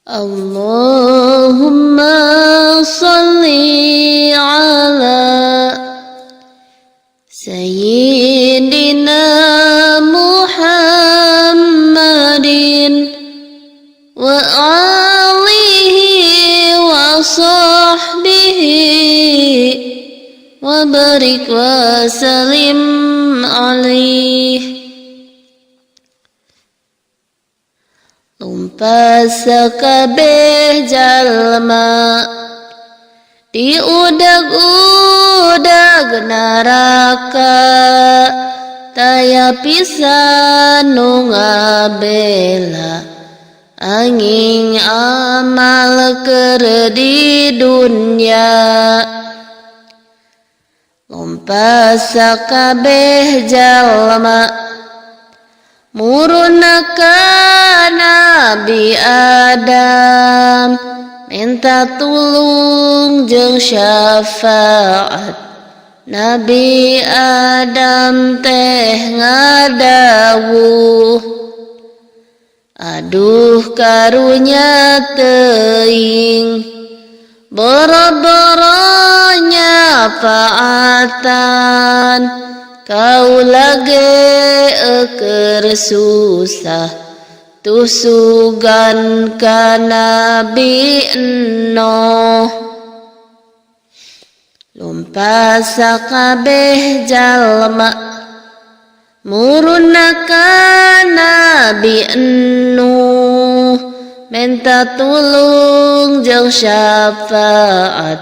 Allahumma salli ala Sayyidina Muhammadin wa alihi wa sahbihi wa barik wa salim alaihi. Lumpas sakabeh jalma diudag-udag neraka, taya pisan nu ngabela angin amal keur di dunya. Lumpas sakabeh jalma murunaka Nabi Adam, minta tulung jeung syafaat. Nabi Adam teh ngadawuh, aduh karunya teuing, boro-boro nyafaatan, kaula ge keur susah tusugan ka Nabi Nuh. Lumpas sakabeh jalma muruna ka Nabi Nuh, minta tulung jeung syafaat.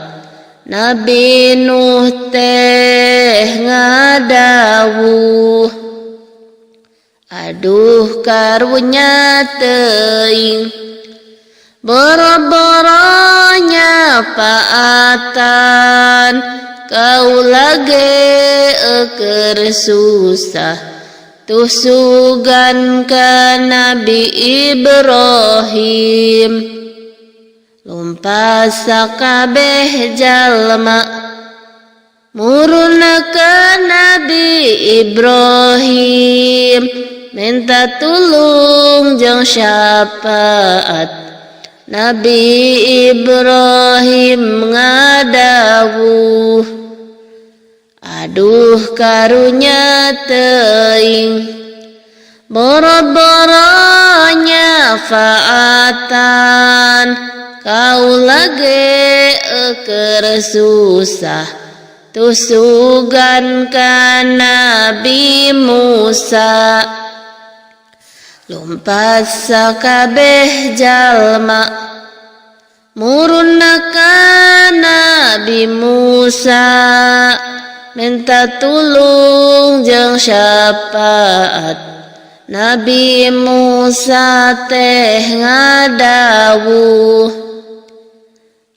Nabi Nuh teh ngadawuh, aduh karunya teuing, boro-boro nyafaatan, kaula ge keur susah tusugan ka Nabi Ibrahim. Lumpas sakabeh jalma muruna ka Nabi Ibrahim, minta tulung jeung syafaat. Nabi Ibrahim ngadawuh, aduh karunya teuing, boro-boro nyafaatan, kaula ge keur susah tusugan ka Nabi Musa. Lumpas sakabeh jalma muruna ka Nabi Musa, minta tulung jeung syafaat. Nabi Musa teh ngadawuh,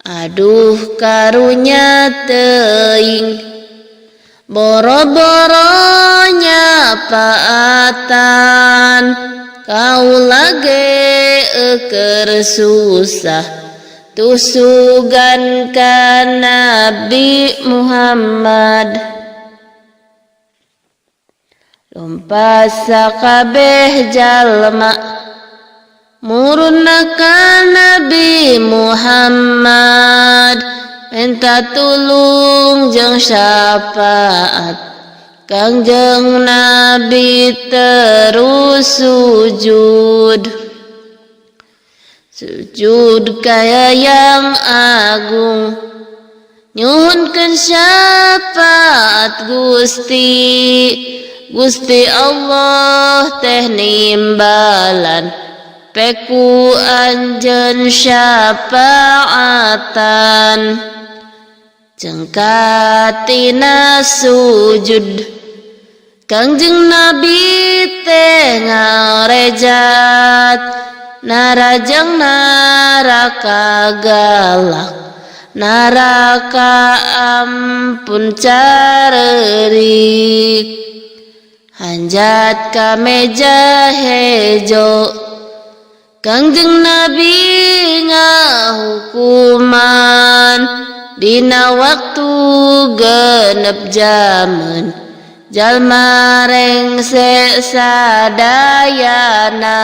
aduh karunya teuing, boro-boro nyafaatan, kaula ge keur susah tusugan ka Nabi Muhammad. Lumpas sakabeh jalma muruna ka Nabi Muhammad, minta tulung jeung syafaat. Kangjeng Nabi terus sujud kaya yang agung, nyuhunkeun syafaat Gusti Allah teh nimbalan peku anjeun syafaatan. Cengkatina sujud Kangjeng Nabi teh ngarejat, narajang naraka galak, naraka ampun careurik, hanjat ka meja hejo. Kangjeng Nabi ngahukuman dina waktu genep jaman, jalma rengse sadayana